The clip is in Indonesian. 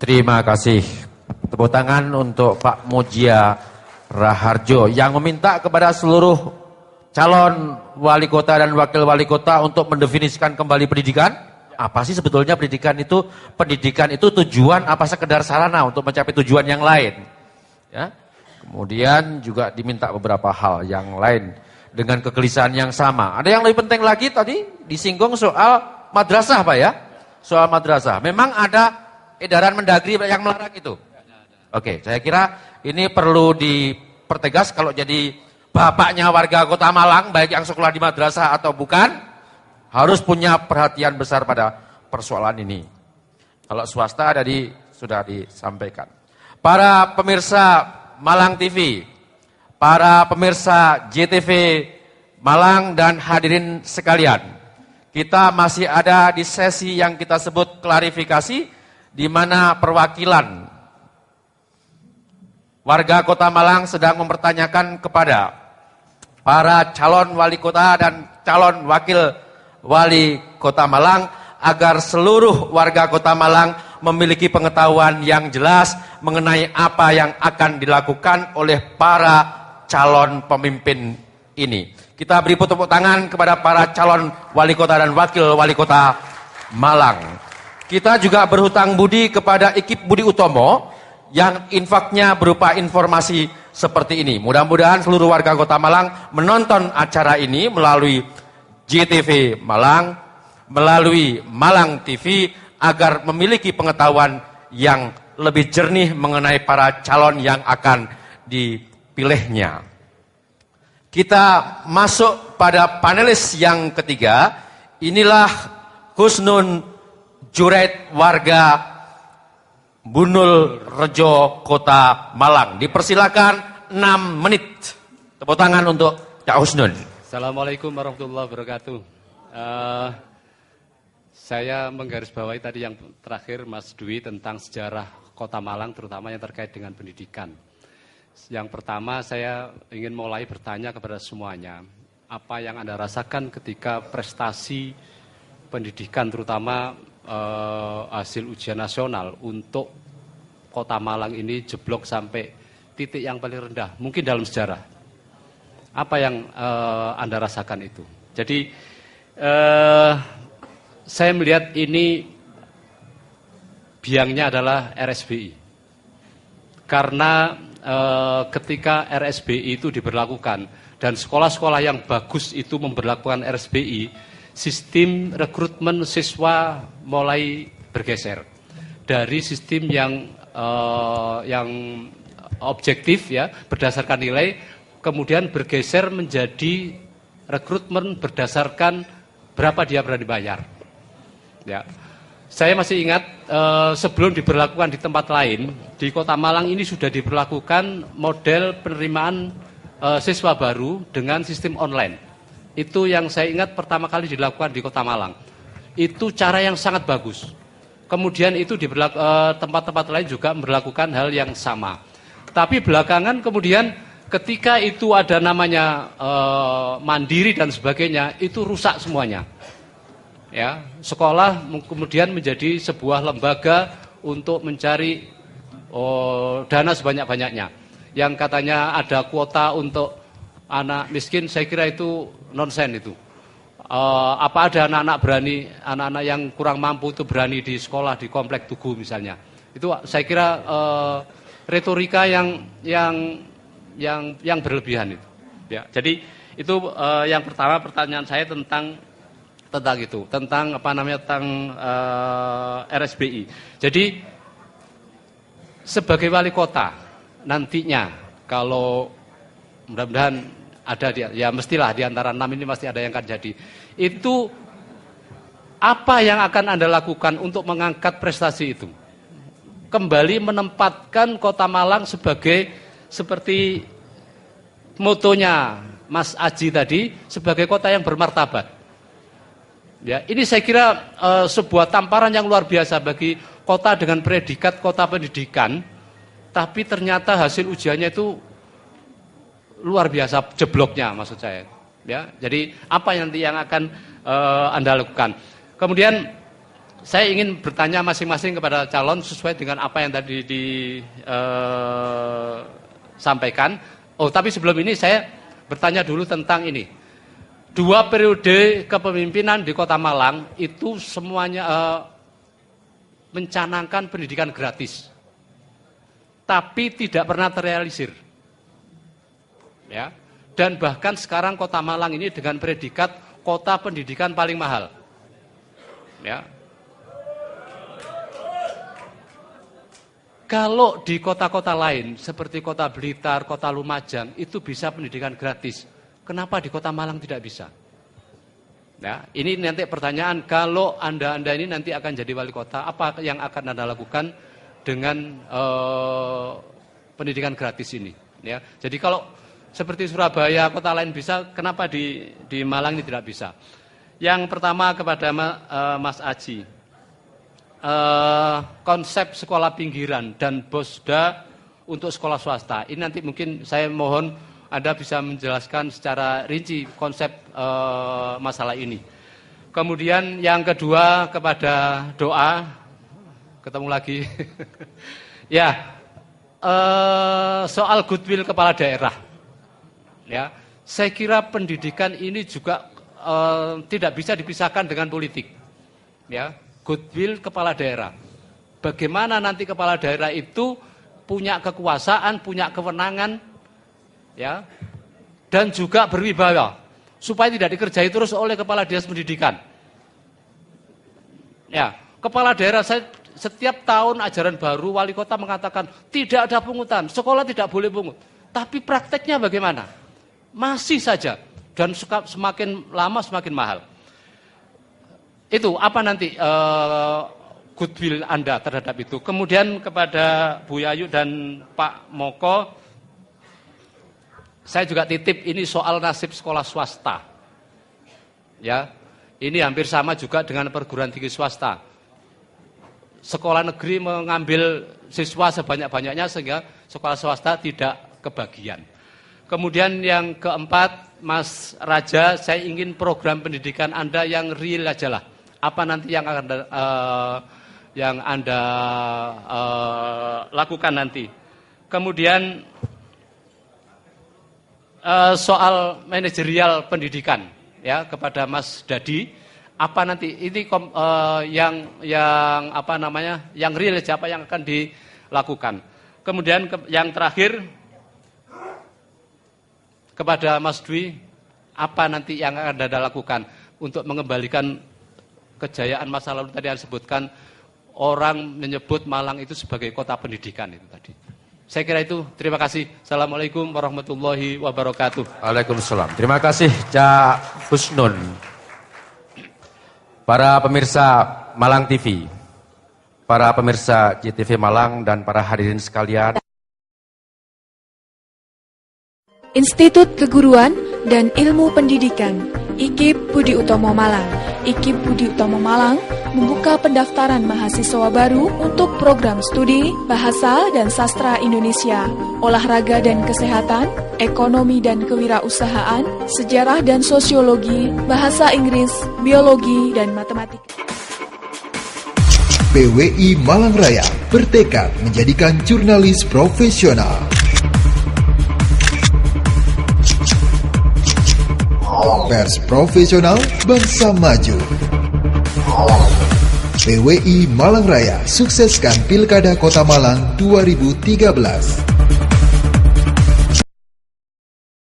Terima kasih. Tepuk tangan untuk Pak Mujia Raharjo yang meminta kepada seluruh calon wali kota dan wakil wali kota untuk mendefinisikan kembali pendidikan. Apa sih sebetulnya pendidikan itu? Pendidikan itu tujuan apa sekedar sarana untuk mencapai tujuan yang lain? Ya. Kemudian juga diminta beberapa hal yang lain dengan kegelisahan yang sama. Ada yang lebih penting lagi tadi disinggung soal madrasah Pak ya? Soal madrasah. Memang ada edaran Mendagri yang melarang itu. Oke, saya kira ini perlu dipertegas kalau jadi bapaknya warga Kota Malang, baik yang sekolah di madrasah atau bukan, harus punya perhatian besar pada persoalan ini. Kalau swasta tadi sudah disampaikan. Para pemirsa Malang TV, para pemirsa JTV Malang dan hadirin sekalian, kita masih ada di sesi yang kita sebut klarifikasi, di mana perwakilan warga Kota Malang sedang mempertanyakan kepada para calon wali kota dan calon wakil wali Kota Malang agar seluruh warga Kota Malang memiliki pengetahuan yang jelas mengenai apa yang akan dilakukan oleh para calon pemimpin ini. Kita beri tepuk tangan kepada para calon wali kota dan wakil wali kota Malang. Kita juga berhutang budi kepada ekip Budi Utomo yang infaknya berupa informasi seperti ini. Mudah-mudahan seluruh warga Kota Malang menonton acara ini melalui JTV Malang, melalui Malang TV agar memiliki pengetahuan yang lebih jernih mengenai para calon yang akan dipilihnya. Kita masuk pada panelis yang ketiga. Inilah Husnun Juret warga Bunul Rejo Kota Malang. Dipersilakan 6 menit. Tepuk tangan untuk Cak Husnun. Assalamualaikum warahmatullahi wabarakatuh. Saya menggarisbawahi tadi yang terakhir Mas Dwi tentang sejarah Kota Malang, terutama yang terkait dengan pendidikan. Yang pertama saya ingin mulai bertanya kepada semuanya, apa yang Anda rasakan ketika prestasi pendidikan terutama hasil ujian nasional untuk Kota Malang ini jeblok sampai titik yang paling rendah mungkin dalam sejarah. Apa yang Anda rasakan itu? Jadi saya melihat ini biangnya adalah RSBI. Karena ketika RSBI itu diberlakukan dan sekolah-sekolah yang bagus itu memberlakukan RSBI, sistem rekrutmen siswa mulai bergeser dari sistem yang objektif ya berdasarkan nilai, kemudian bergeser menjadi rekrutmen berdasarkan berapa dia berani bayar. Ya, saya masih ingat sebelum diberlakukan di tempat lain di Kota Malang ini sudah diberlakukan model penerimaan siswa baru dengan sistem online. Itu yang saya ingat pertama kali dilakukan di Kota Malang. Itu cara yang sangat bagus. Kemudian itu di tempat-tempat lain juga memberlakukan hal yang sama. Tapi belakangan kemudian ketika itu ada namanya mandiri dan sebagainya, itu rusak semuanya. Ya, sekolah kemudian menjadi sebuah lembaga untuk mencari dana sebanyak-banyaknya. Yang katanya ada kuota untuk anak miskin, saya kira itu nonsen itu. Apa ada anak-anak berani, anak-anak yang kurang mampu itu berani di sekolah di komplek Tugu misalnya. Itu saya kira retorika yang berlebihan itu. Ya, jadi itu yang pertama pertanyaan saya tentang itu, tentang RSBI. Jadi sebagai wali kota nantinya kalau mudah-mudahan ada ya mestilah di antara 6 ini pasti ada yang akan jadi. Itu apa yang akan Anda lakukan untuk mengangkat prestasi itu? Kembali menempatkan Kota Malang sebagai seperti motonya Mas Aji tadi, sebagai kota yang bermartabat. Ya, ini saya kira sebuah tamparan yang luar biasa bagi kota dengan predikat kota pendidikan, tapi ternyata hasil ujiannya itu luar biasa jebloknya maksud saya. Ya, jadi apa nanti yang akan Anda lakukan? Kemudian saya ingin bertanya masing-masing kepada calon sesuai dengan apa yang tadi disampaikan. Oh, tapi sebelum ini saya bertanya dulu tentang ini. 2 periode kepemimpinan di Kota Malang itu semuanya mencanangkan pendidikan gratis, tapi tidak pernah terrealisir. Ya. Dan bahkan sekarang Kota Malang ini dengan predikat kota pendidikan paling mahal. Ya. Kalau di kota-kota lain seperti Kota Blitar, Kota Lumajang itu bisa pendidikan gratis. Kenapa di Kota Malang tidak bisa? Ya, ini nanti pertanyaan, kalau Anda ini nanti akan jadi wali kota, apa yang akan Anda lakukan dengan pendidikan gratis ini? Ya, jadi kalau seperti Surabaya, kota lain bisa, kenapa di Malang ini tidak bisa? Yang pertama kepada Mas Aji, konsep sekolah pinggiran dan BOSDA untuk sekolah swasta. Ini nanti mungkin saya mohon Anda bisa menjelaskan secara rinci konsep masalah ini. Kemudian yang kedua kepada doa, ketemu lagi. Ya, soal goodwill kepala daerah. Ya, saya kira pendidikan ini juga tidak bisa dipisahkan dengan politik. Ya, goodwill kepala daerah. Bagaimana nanti kepala daerah itu punya kekuasaan, punya kewenangan, ya, dan juga berwibawa, supaya tidak dikerjai terus oleh kepala dinas pendidikan. Ya, kepala daerah saya setiap tahun ajaran baru wali kota mengatakan tidak ada pungutan, sekolah tidak boleh pungut. Tapi prakteknya bagaimana? Masih saja, dan semakin lama semakin mahal. Itu apa nanti goodwill Anda terhadap itu? Kemudian kepada Bu Yayu dan Pak Moko, saya juga titip ini soal nasib sekolah swasta. Ya, ini hampir sama juga dengan perguruan tinggi swasta. Sekolah negeri mengambil siswa sebanyak-banyaknya sehingga sekolah swasta tidak kebagian. Kemudian yang keempat, Mas Raja, saya ingin program pendidikan Anda yang real aja lah. Apa nanti yang akan yang Anda lakukan nanti. Kemudian soal manajerial pendidikan, ya, kepada Mas Dadi, apa nanti ini yang apa namanya, yang real aja, apa yang akan dilakukan. Kemudian yang terakhir kepada Mas Dwi, apa nanti yang akan Anda lakukan untuk mengembalikan kejayaan masa lalu tadi yang disebutkan, orang menyebut Malang itu sebagai kota pendidikan itu tadi. Saya kira itu, terima kasih. Assalamualaikum warahmatullahi wabarakatuh. Waalaikumsalam. Terima kasih Cak Husnun. Para pemirsa Malang TV, para pemirsa CTV Malang dan para hadirin sekalian. Institut Keguruan dan Ilmu Pendidikan IKIP Budi Utomo Malang. IKIP Budi Utomo Malang membuka pendaftaran mahasiswa baru untuk program studi Bahasa dan Sastra Indonesia, Olahraga dan Kesehatan, Ekonomi dan Kewirausahaan, Sejarah dan Sosiologi, Bahasa Inggris, Biologi, dan Matematika. PWI Malang Raya bertekad menjadikan jurnalis profesional. Pers profesional, bangsa maju. PWI Malang Raya sukseskan Pilkada Kota Malang 2013.